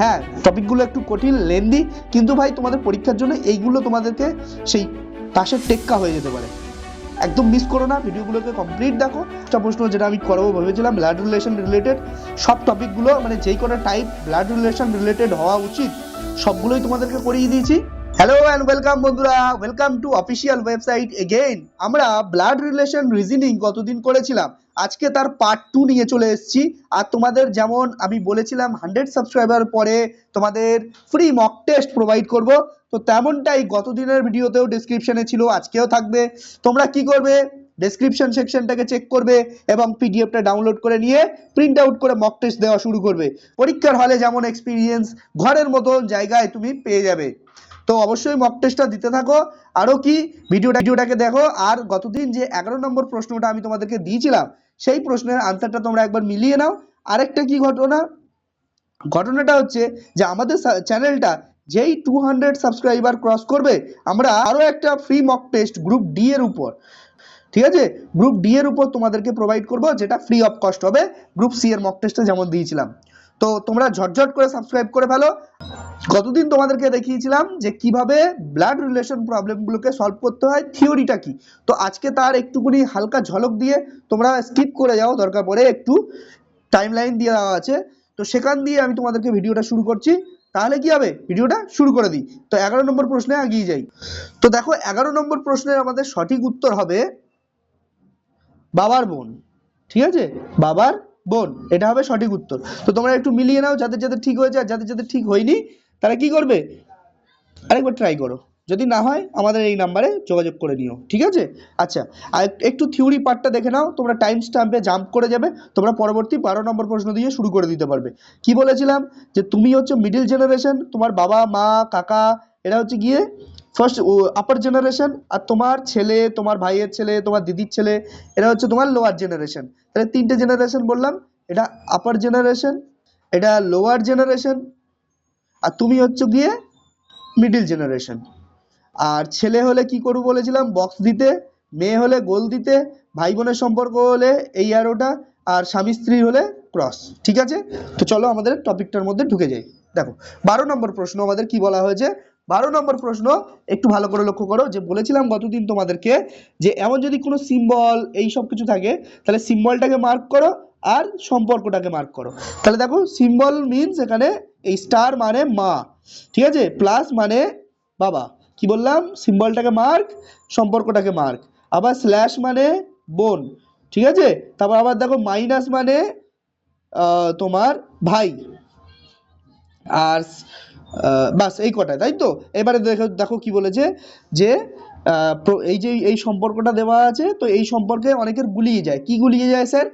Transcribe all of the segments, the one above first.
হ্যাঁ, টপিকগুলো একটু কঠিন, লেন্দি, কিন্তু ভাই তোমাদের পরীক্ষার জন্য এইগুলো তোমাদেরকে সেই তাসের টেক্কা হয়ে যেতে পারে। একদম মিস করো না, ভিডিওগুলোকে কমপ্লিট দেখো। একটা প্রশ্ন যেটা আমি করাবো ভেবেছিলাম, ব্লাড রিলেশন রিলেটেড সব টপিকগুলো, মানে যেই কটা টাইপ ব্লাড রিলেশন রিলেটেড হওয়া উচিত সবগুলোই তোমাদেরকে করিয়ে দিয়েছি। হ্যালো অ্যান্ড ওয়েলকাম বন্ধুরা, welcome to official website again. আমরা ব্লাড রিলেশন রিজনিং কতদিন করেছিলাম, আজকে তার পার্ট 2 নিয়ে চলে এসেছি। আর তোমাদের যেমন আমি বলেছিলাম 100 সাবস্ক্রাইবার পরে তোমাদের ফ্রি মক টেস্ট প্রোভাইড করব, তো তেমনটাই গত দিনের ভিডিওতেও ডেসক্রিপশনে ছিল, আজকেও থাকবে। তোমরা কি করবে, ডেসক্রিপশন সেকশনটাকে চেক করবে এবং পিডিএফটা ডাউনলোড করে নিয়ে প্রিন্ট আউট করে মক টেস্ট দেওয়া শুরু করবে। পরীক্ষার হলে যেমন এক্সপিরিয়েন্স ঘরের মতন জায়গায় তুমি পেয়ে যাবে। তো অবশ্যই মক টেস্টটা দিতে থাকো। আরও কি, ভিডিওটাকে দেখো। আর গতদিন যে 11 নম্বর প্রশ্নটা আমি তোমাদেরকে দিয়েছিলাম সেই প্রশ্নের আনসারটা তোমরা একবার মিলিয়ে নাও। আরেকটা কি ঘটনাটা হচ্ছে যে আমাদের চ্যানেলটা যেই 200 সাবস্ক্রাইবার ক্রস করবে, আমরা আরও একটা free mock test group D এর উপর, ঠিক আছে, গ্রুপ ডি এর উপর তোমাদেরকে প্রোভাইড করব, যেটা ফ্রি অফ কস্ট হবে, গ্রুপ সি এর মক টেস্টে যেমন দিয়েছিলাম। তো তোমরা ঝটঝট করে সাবস্ক্রাইব করে ফেলো। গতদিন তোমাদেরকে দেখিয়েছিলাম যে কিভাবে ব্লাড রিলেশন প্রবলেমগুলোকে সলভ করতে হয়, থিওরিটা কি। তো আজকে তার একটুখানি হালকা ঝলক দিয়ে তোমরা স্কিপ করে যাও, দরকার পড়ে একটু টাইমলাইন দিয়ে দেওয়া আছে, তো সেখান দিয়ে আমি তোমাদেরকে ভিডিওটা শুরু করছি। তাহলে কি হবে, ভিডিওটা শুরু করে দিই। তো 11 নম্বর প্রশ্নে এগিয়ে যাই। তো দেখো 11 নম্বর প্রশ্নের আমাদের সঠিক উত্তর হবে বাবার বোন। ঠিক আছে, বাবার বোন, এটা হবে সঠিক উত্তর। তো তোমরা একটু মিলিয়ে নাও, যাদের যাদের ঠিক হয়েছে আর যাদের যাদের ঠিক হয়নি তারা কি করবে, আরেকবার ট্রাই করো, যদি না হয় আমাদের এই নাম্বারে যোগাযোগ করে নিও, ঠিক আছে। আচ্ছা, আর একটু থিওরি পার্টটা দেখে নাও, তোমরা টাইম স্ট্যাম্পে জাম্প করে যাবে, তোমরা পরবর্তী 12 নম্বর প্রশ্ন দিয়ে শুরু করে দিতে পারবে। কি বলেছিলাম, যে তুমি হচ্ছে মিডিল জেনারেশন, তোমার বাবা মা কাকা এরা হচ্ছে গিয়ে ফার্স্ট আপার জেনারেশন, আর তোমার ছেলে, তোমার ভাইয়ের ছেলে, তোমার দিদির ছেলে এরা হচ্ছে তোমার লোয়ার জেনারেশন। তাহলে 3টে জেনারেশন বললাম, এটা আপার জেনারেশন, এটা লোয়ার জেনারেশন, আর তুমি হচ্ছে গিয়ে মিডিল জেনারেশন। আর ছেলে হলে কি করবো বলেছিলাম, বক্স দিতে, মেয়ে হলে গোল দিতে, ভাই বোনের সম্পর্ক হলে এই অ্যারোটা, আর স্বামী স্ত্রী হলে ক্রস। ঠিক আছে, তো চলো আমাদের টপিকটার মধ্যে ঢুকে যাই। দেখো 12 নম্বর প্রশ্ন আমাদের কি বলা হয়েছে। 12 নম্বর প্রশ্ন একটু ভালো করে লক্ষ্য করো, যে বলেছিলাম গতদিন তোমাদেরকে যে এমন যদি কোনো সিম্বল এই সব কিছু থাকে তাহলে সিম্বলটাকে মার্ক করো আর সম্পর্কটাকে মার্ক করো। তাহলে দেখো সিম্বল মিনস এখানে এই স্টার মানে মা, ঠিক আছে, প্লাস মানে বাবা, কি বললাম, সিম্বলটাকে মার্ক, সম্পর্কটাকে মার্ক। আবার স্ল্যাশ মানে বোন, ঠিক আছে, তারপর আবার দেখো মাইনাস মানে তোমার ভাই, আর বাস এই কটা, তাই তো। এবারে দেখো দেখো কি বলেছে, যে এই যে এই সম্পর্কটা দেওয়া আছে, তো এই সম্পর্কে অনেকের গুলিয়ে যায়। কি গুলিয়ে যায় স্যার,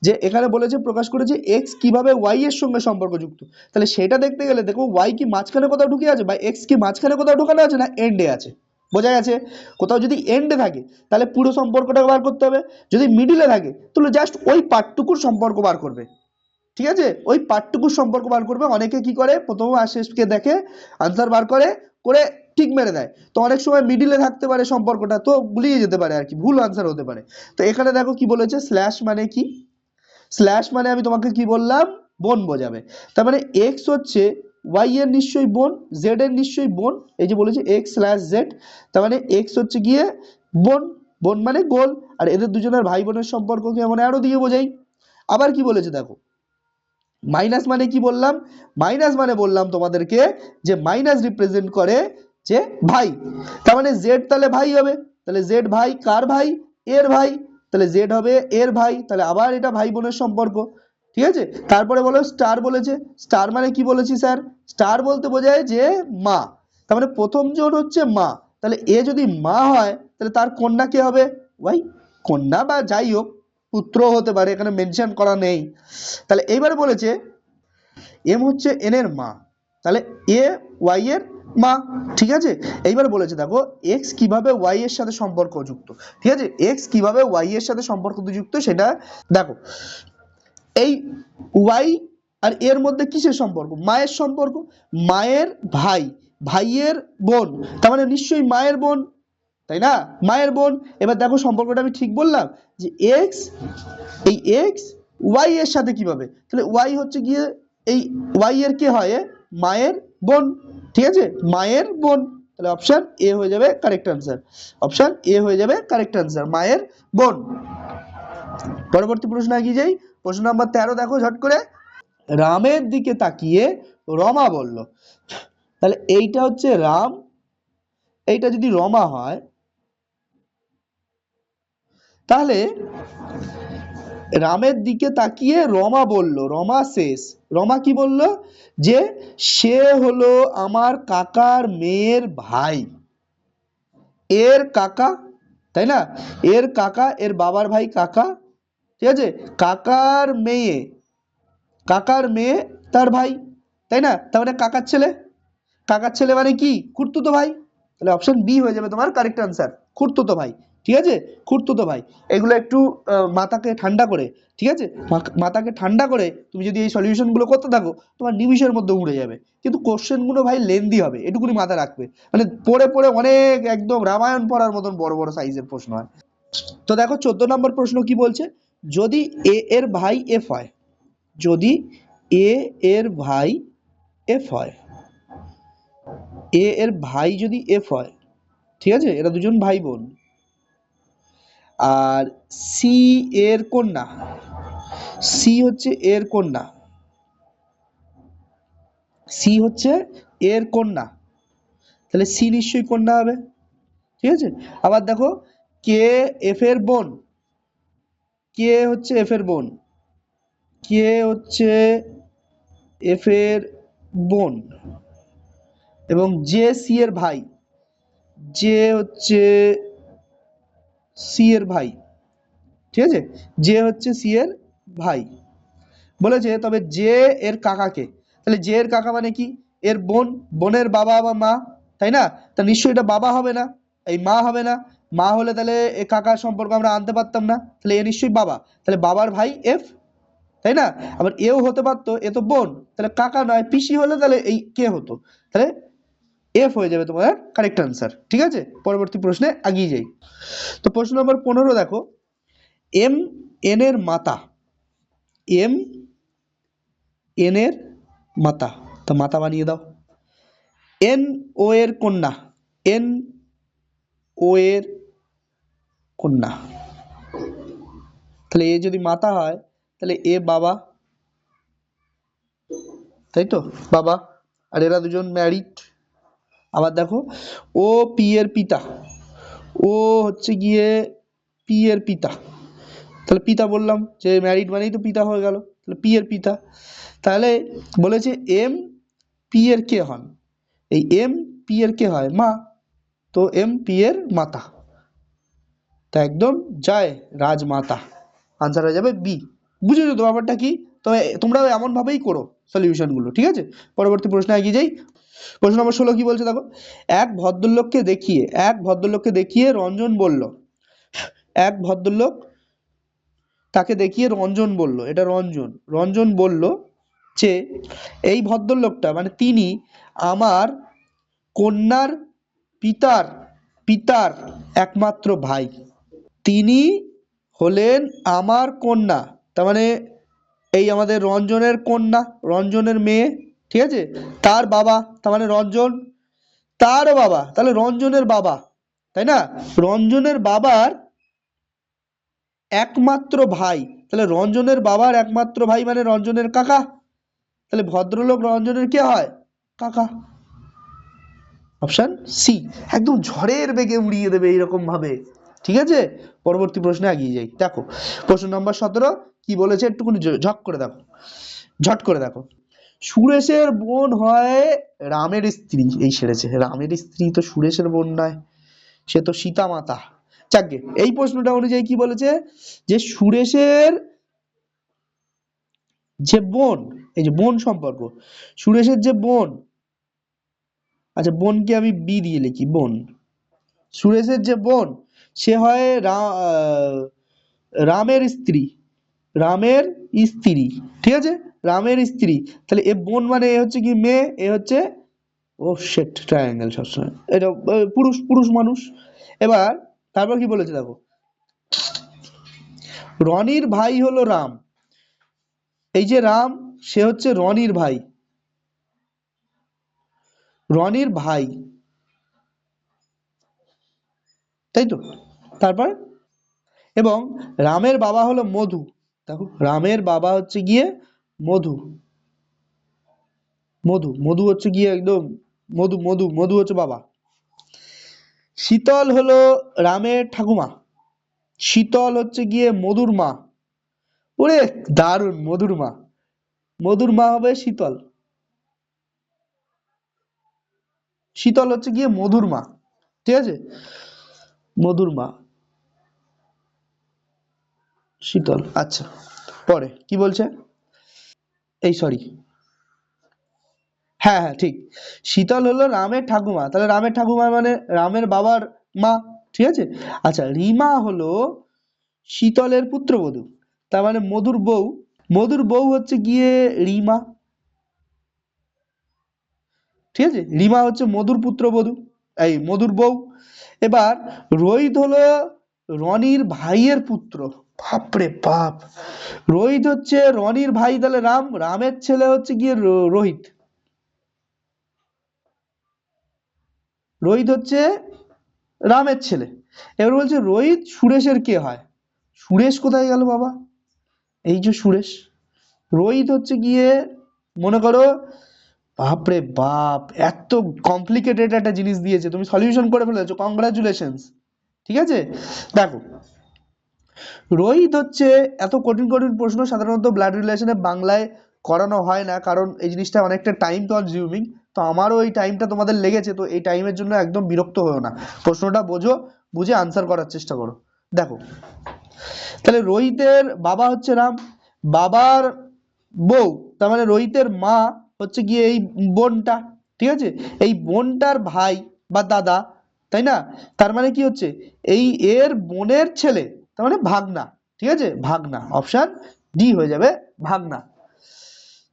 যে এখানে বলেছে, প্রকাশ করেছে এক্স কিভাবে ওয়াই এর সঙ্গে সম্পর্কযুক্ত। তাহলে সেটা দেখতে গেলে দেখো ওয়াই কি মাঝখানে কোথাও ঢুকে আছে, বা এক্স কি মাঝখানে কোথাও ঢুকানো আছে, না এন্ডে আছে, বোঝা গেছে। কোথাও যদি এন্ডে থাকে তাহলে পুরো সম্পর্কটা বার করতে হবে, যদি মিডিলে থাকে তাহলে জাস্ট ওই পার্টটুকুর সম্পর্ক বার করবে। ঠিক আছে, ওই পার্টটুকুর সম্পর্ক বার করবে। অনেকে কি করে, প্রথমে আশেষকে দেখে আনসার বার করে করে ঠিক মেরে দেয়, তো অনেক সময় মিডিলে থাকতে পারে সম্পর্কটা, তো গুলিয়ে যেতে পারে আর কি, ভুল আনসার হতে পারে। তো এখানে দেখো কি বলেছে, স্ল্যাশ মানে কি, স্ল্যাশ মানে আমি তোমাকে কি বললাম, বোন বোঝাবে। তার মানে এক্স হচ্ছে ওয়াই এর নিশ্চয়ই বোন, জেড এর নিশ্চয়ই বোন, এই যে বলেছে এক্স স্ল্যাশ জেড, তার মানে এক্স হচ্ছে গিয়ে বোন, বোন মানে গোল, আর এদের দুজনের ভাই বোনের সম্পর্ককে এমন অ্যারো দিয়ে বোঝাই। আবার কি বলেছে দেখো, মাইনাস মানে কি বললাম, মাইনাস মানে বললাম তোমাদেরকে যে মাইনাস রিপ্রেজেন্ট করে যে ভাই, তার মানে জেড তাহলে ভাই হবে, তাহলে জেড ভাই কার ভাই, এর ভাই, তাহলে জেড হবে এর ভাই, তাহলে আবার এটা ভাই বোনের সম্পর্ক। ঠিক আছে, তারপরে বলো স্টার বলেছে, স্টার মানে কি বলেছি স্যার, স্টার বলতে বোঝায় যে মা, তার মানে প্রথম জন হচ্ছে মা, তাহলে এ যদি মা হয় তাহলে তার কন্যা কে হবে, ওয়াই, কন্যা বা যাই হোক, পুত্র হতে পারে, এখানে মেনশন করা নেই। তাহলে এইবারে বলেছে এম হচ্ছে এন এর মা, তাহলে এ ওয়াই এর মা। ঠিক আছে, এইবার বলেছে দেখো এক্স কিভাবে ওয়াই এর সাথে সম্পর্কযুক্ত। ঠিক আছে, এক্স কিভাবে ওয়াই এর সাথে সম্পর্কযুক্ত সেটা দেখো, এই ওয়াই আর এর মধ্যে কিসের সম্পর্ক, মায়ের সম্পর্ক, মায়ের ভাই, ভাইয়ের বোন, তার মানে নিশ্চয়ই মায়ের বোন, তাই না, মায়ের বোন। এবার দেখো সম্পর্কটা আমি ঠিক বললাম, যে এক্স, এই এক্স ওয়াই এর সাথে কিভাবে, তাহলে ওয়াই হচ্ছে গিয়ে এই ওয়াই এর কে হয়, মায়ের বোন, ঠিক আছে, মায়ের বোন। তাহলে অপশন এ হয়ে যাবে কারেক্ট অ্যান্সার, অপশন এ হয়ে যাবে কারেক্ট অ্যান্সার, মায়ের বোন। পরবর্তী প্রশ্ন এগিয়ে যাই। প্রশ্ন নাম্বার 13 দেখো ঝট করে। রামের দিকে তাকিয়ে রমা বলল, তাহলে এইটা হচ্ছে রাম, এইটা যদি রমা হয় তাহলে রামের দিকে তাকিয়ে রমা বলল, রমা শেষ, রমা কি বলল, যে সে হলো আমার কাকার মেয়ের ভাই, এর কাকা, তাই না, এর কাকা, এর বাবার ভাই কাকা, ঠিক আছে, কাকার মেয়ে, কাকার মেয়ে তার ভাই, তাই না, তার মানে কাকার ছেলে, কাকার ছেলে মানে কি, খুড়তুতো ভাই। তাহলে অপশন বি হয়ে যাবে তোমার কারেক্ট আনসার, খুড়তুতো ভাই, ঠিক আছে, খুড়তুতো ভাই। এগুলো একটু মাথাকে ঠান্ডা করে, ঠিক আছে, মাথাকে ঠান্ডা করে তুমি যদি এই সলিউশন গুলো করতে থাকো তোমার নিমিষের মধ্যে উড়ে যাবে, কিন্তু কোশ্চেন গুলো ভাই লেন্দি হবে, এটুকুনি মাথায় রাখবে, মানে পড়ে পড়ে অনেক একদম রামায়ণ পড়ার মতন বড় বড় সাইজের প্রশ্ন হয়। তো দেখো 14 নম্বর প্রশ্ন কি বলছে, যদি এ এর ভাই এফ হয়, যদি এ এর ভাই এফ হয়, এ এর ভাই যদি এফ হয়, ঠিক আছে, এরা দুজন ভাই বোন, আর সি এর কন্যা, সি হচ্ছে এর কন্যা, সি হচ্ছে এর কন্যা, তাহলে সি নিশ্চয়ই কন্যা হবে, ঠিক আছে। আবার দেখো কে এফ এর বোন, কে হচ্ছে এফ এর বোন, কে হচ্ছে এফ এর বোন, এবং জে সি এর ভাই, জে হচ্ছে সি এর ভাই, ঠিক আছে, জে হচ্ছে সি এর ভাই বলেছে, তবে জে এর কাকাকে, তাহলে জে এর কাকা মানে কি, এর বোন, বোনের বাবা বা মা, তাই না, তা নিশ্চয়ই এটা বাবা হবে না, এই মা হবে না, মা হলে তাহলে এ কাকার সম্পর্ক আমরা আনতে পারতাম না, তাহলে এ নিশ্চয়ই বাবা, তাহলে বাবার ভাই এফ, তাই না, আবার এও হতে পারতো, এ তো বোন, তাহলে কাকা নয় পিসি হলে তাহলে এই কে হতো, তাহলে এফ হয়ে যাবে তোমার কারেক্ট আনসার, ঠিক আছে। পরবর্তী প্রশ্নে এগিয়ে যাই। তো প্রশ্ন নম্বর 15 দেখো, এম এন এর মাতা, এম এন এর মাতা, তো মাতা বানিয়ে দাও। এন ও এর কন্যা, এন ও এর কন্যা, তাহলে এ যদি মাতা হয় তাহলে এ বাবা, তাই তো, বাবা, আর এরা দুজন ম্যারিড। আবার দেখো ও পি এর পিতা, ও হচ্ছে গিয়ে পি এর পিতা, তাহলে পিতা বললাম যে ম্যারিড মানেই তো পিতা হয়ে গেল, তাহলে পি এর পিতা, তাহলে বলেছে এম পি এর কে হন, এই এম পি এর কে হয় মা, তো এম পি এর মাতা, তা একদম জয় রাজমাতা, আনসার হয়ে যাবে বি। বুঝেছো তো ব্যাপারটা কি, তবে তোমরা এমন ভাবেই করো সলিউশন গুলো, ঠিক আছে। পরবর্তী প্রশ্নে এগিয়ে যাই। প্রশ্ন নম্বর 16 কি বলছে দেখো, এক ভদ্রলোককে দেখিয়ে, এক ভদ্রলোককে দেখিয়ে রঞ্জন বলল, এক ভদ্রলোক তাকে দেখিয়ে রঞ্জন বলল, এটা রঞ্জন, রঞ্জন বলল যে এই ভদ্রলোকটা মানে তিনি আমার কন্যার পিতার পিতার একমাত্র ভাই, তিনি হলেন আমার কন্যা, তার মানে এই আমাদের রঞ্জনের কন্যা, রঞ্জনের মেয়ে, ঠিক আছে, তার বাবা, তার মানে রঞ্জন, তারও বাবা, তাহলে রঞ্জনের বাবা, তাই না, রঞ্জনের বাবার একমাত্র ভাই, তাহলে রঞ্জনের বাবার একমাত্র ভাই মানে রঞ্জনের কাকা, তাহলে ভদ্রলোক রঞ্জনের কে হয়, কাকা, অপশন সি, একদম ঝড়ের বেগে উড়িয়ে দেবে এইরকম ভাবে, ঠিক আছে। পরবর্তী প্রশ্নে এগিয়ে যাই। দেখো প্রশ্ন নম্বর 17 কি বলেছে, একটুখানি ঝট করে দেখো, ঝট করে দেখো, সুরেশের বোন হয় রামের স্ত্রী, এই সেরেছে, রামের স্ত্রী তো সুরেশের বোন নয়, সে তো সীতা মাতা। যাকগে, এই প্রশ্নটা অনুযায়ী কি বলেছে, যে সুরেশের যে বোন, এই যে বোন সম্পর্ক, সুরেশের যে বোন, আচ্ছা বোনকে আমি বি দিয়ে লিখি, বোন, সুরেশের যে বোন সে হয় রামের স্ত্রী, রামের স্ত্রী, ঠিক আছে, রামের স্ত্রী, তাহলে এ বোন মানে এ হচ্ছে কি মেয়ে, এ হচ্ছে ও শেট ট্রায়াঙ্গেল সবসময় এটা পুরুষ, পুরুষ মানুষ। এবার তারপর কি বলেছে দেখো, রনির ভাই হলো রাম, এই যে রাম সে হচ্ছে রনির ভাই, রনির ভাই, তাই তো? তারপর এবং রামের বাবা হলো মধু। দেখো রামের বাবা হচ্ছে গিয়ে মধু। মধু মধু হচ্ছে গিয়ে একদম মধু মধু মধু হচ্ছে বাবা। শীতল হলো রামের ঠাকুমা। শীতল হচ্ছে গিয়ে মধুর মা। ওরে দারুণ, মধুর মা। মধুর মা হবে শীতল। শীতল হচ্ছে গিয়ে মধুর মা। ঠিক আছে, মধুর মা শীতল। আচ্ছা, পরে কি বলছে? এই সরি, হ্যাঁ হ্যাঁ ঠিক। শীতল হলো রামের ঠাকুমা, তাহলে রামের ঠাকুমা মানে রামের বাবার মা। ঠিক আছে। আচ্ছা, রিমা হলো শীতলের পুত্রবধূ, তার মানে মধুর বউ। মধুর বউ হচ্ছে গিয়ে রিমা। ঠিক আছে, রিমা হচ্ছে মধুর পুত্রবধূ, এই মধুর বউ। এবার রোহিত হলো রনির ভাইয়ের পুত্র। বাপরে বাপ, রোহিত হচ্ছে রনির ভাই, তাহলে রাম, রামের ছেলে হচ্ছে গিয়ে রোহিত। রোহিত হচ্ছে রামের ছেলে। এবার বলছে রোহিত সুরেশের কে হয়? সুরেশ কোথায় গেল বাবা? এই যে সুরেশ। রোহিত হচ্ছে গিয়ে, মনে করো, বাপরে বাপ, এত কমপ্লিকেটেড একটা জিনিস দিয়েছে, তুমি সলিউশন করে ফেলেছো, কংগ্রাচুলেশনস। ঠিক আছে, দেখো রোহিত হচ্ছে, এত কঠিন কঠিন প্রশ্ন সাধারণত ব্লাড রিলেশনে বাংলায় করানো হয় না, কারণ এই জিনিসটা অনেকটা টাইম কনজিউমিং। তো আমারও এই টাইমটা তোমাদের লেগেছে, তো এই টাইমের জন্য একদম বিরক্ত হও না, প্রশ্নটা বোঝো, বুঝে আনসার করার চেষ্টা করো। দেখো, তাহলে রোহিতের বাবা হচ্ছে রাম, বাবার বউ, তার মানে রোহিতের মা হচ্ছে গিয়ে এই বোনটা। ঠিক আছে, এই বোনটার ভাই বা দাদা, তাই না? তার মানে কি হচ্ছে, এই এর বোনের ছেলে, তার মানে ভাগনা। ঠিক আছে, ভাগনা, অপশন ডি হয়ে যাবে, ভাগনা।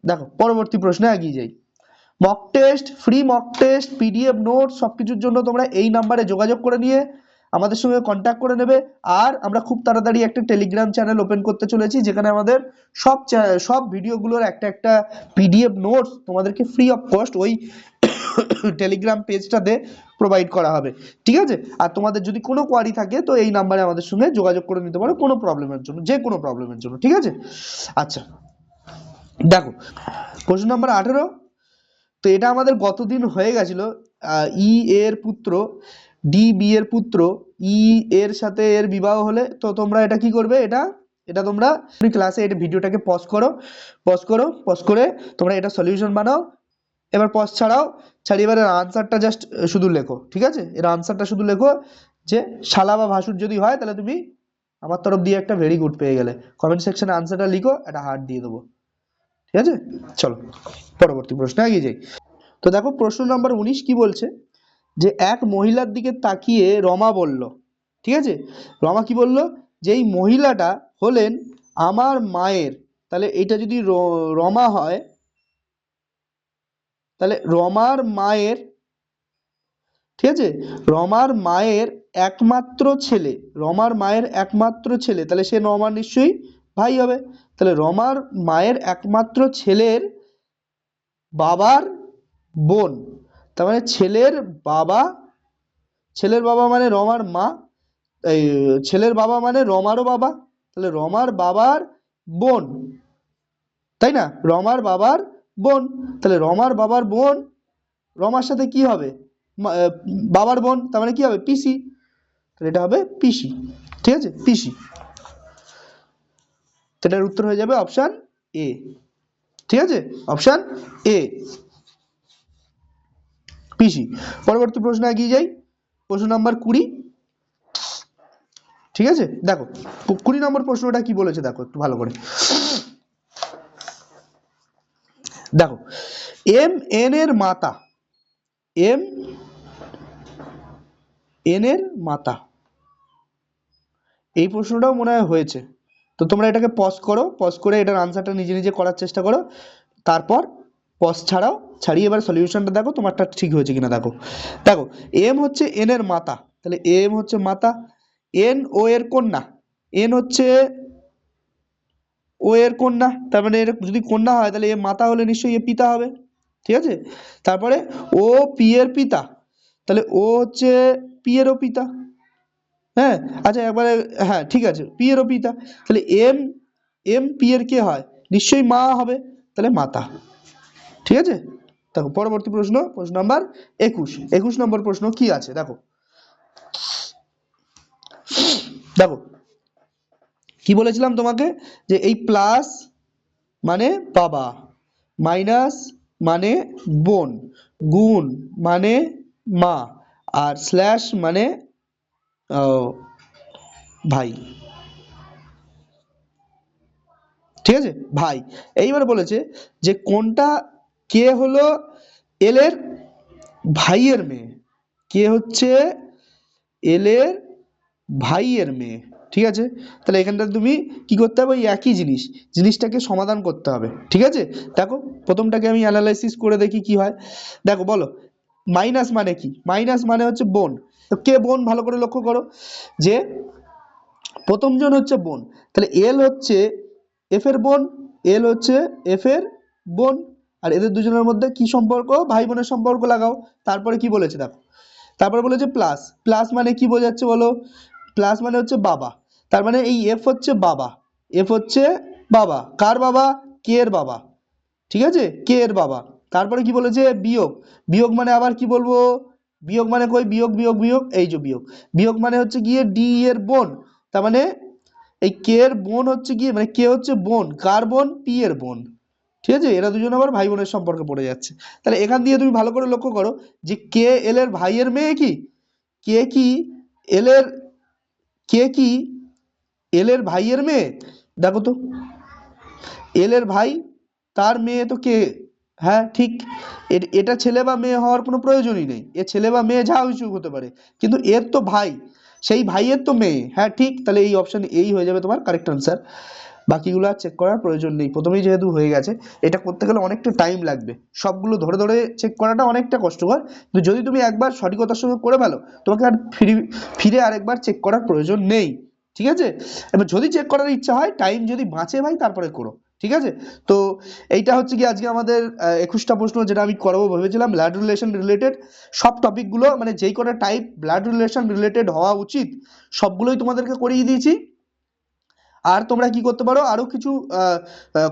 দেখো পরবর্তী প্রশ্নে এগিয়ে যাই। Mock test, free mock test, PDF note, সবকিছুর জন্য তোমরা এই নাম্বারে যোগাযোগ করে নিয়ে আমাদের সঙ্গে কন্ট্যাক্ট করে নেবে। আর আমরা খুব তাড়াতাড়ি একটা টেলিগ্রাম চ্যানেল ওপেন করতে চলেছি, যেখানে আমাদের সব ভিডিওগুলোর একটা একটা পিডিএফ নোটস তোমাদেরকে ফ্রি অফ কস্ট ওই টেলিগ্রাম পেজটাতে প্রোভাইড করা হবে। ঠিক আছে, আর তোমাদের যদি কোনো কোয়ারি থাকে তো এই নাম্বারে আমাদের সঙ্গে যোগাযোগ করে নিতে পারো, কোনো প্রবলেমের জন্য, যে কোনো প্রবলেমের জন্য। ঠিক আছে, আচ্ছা দেখো, কোশ্চেন নাম্বার 18। তো এটা আমাদের গতদিন হয়ে গেছিল। ই এর পুত্র, ডি বি এর পুত্র, ই এর সাথে এর বিবাহ হলে, তো তোমরা এটা কি করবে, এটা এটা তোমরা ক্লাসে এটা ভিডিওটাকে পজ করো, পজ করে তোমরা এটা সলিউশন বানাও। এবার পজ ছাড়াও, ছাড়িয়ে এবার আনসারটা জাস্ট শুধু লেখো। ঠিক আছে, এর আনসারটা শুধু লেখো, যে শালা বা ভাসুর যদি হয় তাহলে তুমি আমার তরফ দিয়ে একটা ভেরি গুড পেয়ে গেলে। কমেন্ট সেকশনে আনসারটা লিখো, একটা হার্ট দিয়ে দেবো। ঠিক আছে, চলো পরবর্তী প্রশ্নে এগিয়ে যাই। তো দেখো প্রশ্ন নাম্বার 19 কি বলছে, যে এক মহিলার দিকে তাকিয়ে রমা বলল। ঠিক আছে, রমা কি বলল, যে এই মহিলাটা হলেন আমার মায়ের, তাহলে এটা যদি রমা হয়, তাহলে রমার মায়ের, ঠিক আছে, রমার মায়ের একমাত্র ছেলে, রমার মায়ের একমাত্র ছেলে, তাহলে সে রমার নিশ্চয়ই ভাই হবে। তাহলে রমার মায়ের একমাত্র ছেলের বাবার বোন, তার মানে বাবা ছেলের বাবা মানে রমার মা, এই ছেলের বাবা মানে রমারও বাবা, তাহলে রমার বাবার বোন, তাই না? রমার বাবার বোন, তাহলে রমার বাবার বোন রমার সাথে কি হবে, বাবার বোন, তার মানে কি হবে, পিসি। তাহলে এটা হবে পিসি। ঠিক আছে, পিসি। এটার উত্তর হয়ে যাবে অপশন এ। ঠিক আছে, অপশন এ, পিসি। পরবর্তী প্রশ্ন এগিয়ে যাই, প্রশ্ন নাম্বার 20। ঠিক আছে, দেখো 20 নম্বর প্রশ্নটা কি বলেছে, দেখো একটু ভালো করে দেখো। এম এন এর মাতা, এম এন এর মাতা, এই প্রশ্নটাও মনে হয় হয়েছে। তো তোমরা এটাকে পজ করো, পজ করে এটার আনসারটা নিজে নিজে করার চেষ্টা করো, তারপর পজ ছাড়াও, ছাড়িয়ে এবার সলিউশনটা দেখো তোমারটা ঠিক হয়েছে কিনা দেখো। দেখো এম হচ্ছে এন এর মাতা, তাহলে এম হচ্ছে মাতা, এন ও এর কন্যা, এন হচ্ছে ও এর কন্যা, তার মানে এর যদি কন্যা হয় তাহলে এ মাতা হলে নিশ্চয়ই এ পিতা হবে। ঠিক আছে। তারপরে ও পি এর পিতা, তাহলে ও হচ্ছে পি এরও পিতা। হ্যাঁ, আচ্ছা একবারে, হ্যাঁ ঠিক আছে, পি এরও পিতা, তাহলে এম, এম পি এর কে হয়, নিশ্চয়ই মা হবে, তাহলে মাতা। ঠিক আছে। দেখো পরবর্তী প্রশ্ন, প্রশ্ন নাম্বার 21। 21 নম্বর প্রশ্ন কি আছে দেখো, দেখো কি বলেছিলাম তোমাকে, যে এই প্লাস মানে বাবা, মাইনাস মানে বোন, গুণ মানে মা, আর স্ল্যাশ মানে ভাই। ঠিক আছে ভাই। এইবার বলেছে যে কোনটা, কে হলো এল এর ভাইয়ের মেয়ে, কে হচ্ছে এল এর ভাইয়ের মেয়ে। ঠিক আছে, তাহলে এখানটা তুমি কি করতে হবে, ওই একই জিনিসটাকে সমাধান করতে হবে। ঠিক আছে, দেখো প্রথমটাকে আমি অ্যানালাইসিস করে দেখি কি হয়। দেখো বলো, মাইনাস মানে কি, মাইনাস মানে হচ্ছে বোন, তো কে বোন ভালো করে লক্ষ্য করো, যে প্রথম জন হচ্ছে বোন, তাহলে এল হচ্ছে এফ এর বোন, এল হচ্ছে এফ এর বোন, আর এদের দুজনের মধ্যে কি সম্পর্ক, ভাই বোনের সম্পর্ক লাগাও। তারপরে কি বলেছে দেখো, তারপরে বলেছে প্লাস, প্লাস মানে কি বোঝাচ্ছে বলো, প্লাস মানে হচ্ছে বাবা, তার মানে এই এফ হচ্ছে বাবা, এফ হচ্ছে বাবা, কার বাবা, কে এর বাবা। ঠিক আছে, কে এর বাবা। তারপরে কি বলেছে বিয়োগ, বিয়োগ মানে আবার কি বলবো, বিয়োগ মানে কই, বিয়োগ বিয়োগ বিয়োগ, এই যে বিয়োগ, বিয়োগ মানে হচ্ছে গিয়ে ডি এর বোন, তার মানে এই কে এর বোন হচ্ছে গিয়ে, মানে কে হচ্ছে বোন, কার বোন, পি এর বোন। ঠিক আছে, এরা দুজন আবার ভাই বোনের সম্পর্কে পড়ে যাচ্ছে। তাহলে এখান দিয়ে তুমি ভালো করে লক্ষ্য করো যে কে এল এর ভাইয়ের মেয়ে কি, কে কি এল এর, কে কি এল এর ভাইয়ের মেয়ে, দেখো তো এল এর ভাই, তার মেয়ে তো কে, হ্যাঁ ঠিক, এটা ছেলে বা মেয়ে হওয়ার কোনো প্রয়োজনই নেই, এ ছেলে বা মেয়ে যা কিছু হতে পারে, কিন্তু এর তো ভাই, সেই ভাইয়ের তো মেয়ে, হ্যাঁ ঠিক, তাহলে এই অপশন এই হয়ে যাবে তোমার কারেক্ট আনসার। বাকিগুলো আর চেক করার প্রয়োজন নেই, প্রথমেই যেহেতু হয়ে গেছে। এটা করতে গেলে অনেকটা টাইম লাগবে, সবগুলো ধরে ধরে চেক করাটা অনেকটা কষ্টকর, কিন্তু যদি তুমি একবার সঠিকতার সঙ্গে করে ফেলো, তোমাকে আর ফিরে আরেকবার চেক করার প্রয়োজন নেই। ঠিক আছে, এবার যদি চেক করার ইচ্ছা হয়, টাইম যদি বাঁচে ভাই, তারপরে করো। ঠিক আছে, তো এইটা হচ্ছে কি আজকে আমাদের 21টা প্রশ্ন, যেটা আমি করাবো ভেবেছিলাম ব্লাড রিলেশন রিলেটেড। সব টপিকগুলো মানে যেই কটা টাইপ ব্লাড রিলেশন রিলেটেড হওয়া উচিত, সবগুলোই তোমাদেরকে করিয়ে দিয়েছি। আর তোমরা কি করতে পারো, আরো কিছু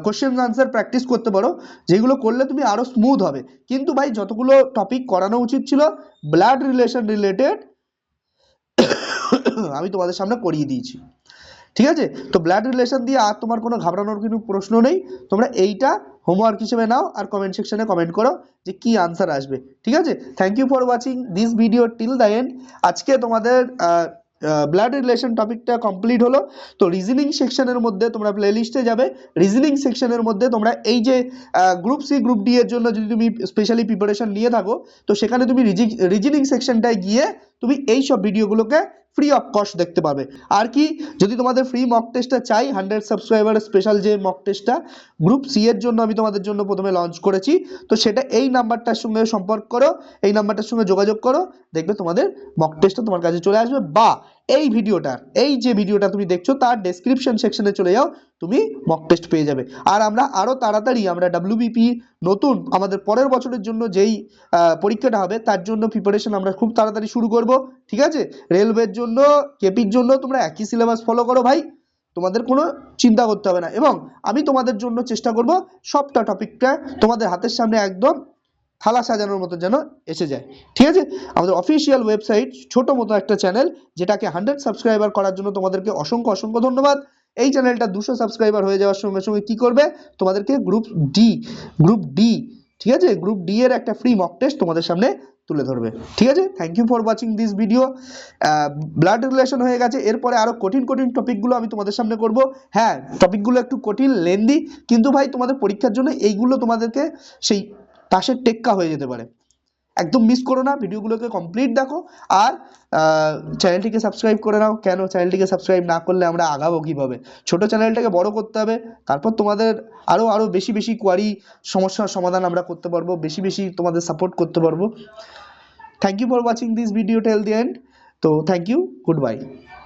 কোশ্চেন আনসার প্র্যাকটিস করতে পারো, যেগুলো করলে তুমি আরো স্মুথ হবে। কিন্তু ভাই যতগুলো টপিক করানো উচিত ছিল ব্লাড রিলেশন রিলেটেড, আমি তোমাদের সামনে করিয়ে দিয়েছি। ঠিক আছে, তো ব্লাড রিলেশন দিয়ে আর তোমার কোনো ঘাবড়ানোর কোনো প্রশ্ন নেই, তোমরা এইটা হোমওয়ার্ক হিসেবে নাও, আর কমেন্ট সেকশনে কমেন্ট করো যে কি আনসার আসবে। ঠিক আছে, thank you for watching this video till the end. আজকে তোমাদের ব্লাড রিলেশন টপিকটা কমপ্লিট হলো। তো রিজনিং সেকশনের মধ্যে তোমরা প্লে লিস্টে যাবে, রিজনিং সেকশনের মধ্যে তোমরা এই যে গ্রুপ সি গ্রুপ ডি এর জন্য যদি তুমি স্পেশালি প্রিপারেশন নিয়ে থাকো, তো সেখানে তুমি রিজনিং সেকশনটায় গিয়ে তুমি এই সব ভিডিওগুলোকে ফ্রি অফ কস্ট দেখতে পাবে। আর কি, যদি তোমাদের ফ্রি মক টেস্টটা চাই, 100 সাবস্ক্রাইবার স্পেশাল যে মক টেস্টটা গ্রুপ সি এর জন্য আমি তোমাদের জন্য প্রথমে লঞ্চ করেছি, তো সেটা এই নাম্বারটার সঙ্গে সম্পর্ক করো, এই নাম্বারটার সঙ্গে যোগাযোগ করো, দেখবে তোমাদের মক টেস্টটা তোমার কাছে চলে আসবে। বা এই ভিডিওটার, এই যে ভিডিওটা তুমি দেখছো তার ডেসক্রিপশন সেকশনে চলে যাও, তুমি মক টেস্ট পেয়ে যাবে। আর আমরা আরো তাড়াতাড়ি আমরা WBP নতুন আমাদের পরের বছরের জন্য যেই পরীক্ষাটা হবে, তার জন্য প্রিপারেশন আমরা খুব তাড়াতাড়ি শুরু করব। ঠিক আছে, রেলওয়ের জন্য, কেপির জন্য তোমরা একই সিলেবাস ফলো করো ভাই, তোমাদের কোনো চিন্তা করতে হবে না। এবং আমি তোমাদের জন্য চেষ্টা করব সবটা টপিকটা তোমাদের হাতের সামনে একদম থালা সাজানোর মতো যেন এসে যায়। ঠিক আছে, আমাদের অফিসিয়াল ওয়েবসাইট, ছোট মতো একটা চ্যানেল, যেটাকে 100 সাবস্ক্রাইবার করার জন্য তোমাদেরকে অসংখ্য অসংখ্য ধন্যবাদ। এই চ্যানেলটা 200 সাবস্ক্রাইবার হয়ে যাওয়ার সঙ্গে সঙ্গে কি করবে, তোমাদেরকে গ্রুপ ডি, ঠিক আছে, গ্রুপ ডি এর একটা ফ্রি মক টেস্ট তোমাদের সামনে তুলে ধরবে। ঠিক আছে, thank you for watching this video. Blood relation হয়ে গেছে, এরপরে আরো কঠিন কঠিন টপিকগুলো আমি তোমাদের সামনে করব। হ্যাঁ, টপিকগুলো একটু কঠিন, লেন্দি, কিন্তু ভাই তোমাদের পরীক্ষার জন্য এইগুলো তোমাদেরকে সেই তাসের টেক্কা হয়ে যেতে পারে। একদম মিস করো না, ভিডিওগুলোকে কমপ্লিট দেখো। আর চ্যানেলটিকে সাবস্ক্রাইব করে নাও। কেন চ্যানেলটিকে সাবস্ক্রাইব না করলে আমরা আগাবো কীভাবে? ছোট চ্যানেলটাকে বড় করতে হবে, তারপর তোমাদের আরও বেশি বেশি কোয়ারি, সমস্যার সমাধান আমরা করতে পারবো, বেশি বেশি তোমাদের সাপোর্ট করতে পারবো। Thank you for watching this video till the end. তো থ্যাংক ইউ, গুড বাই।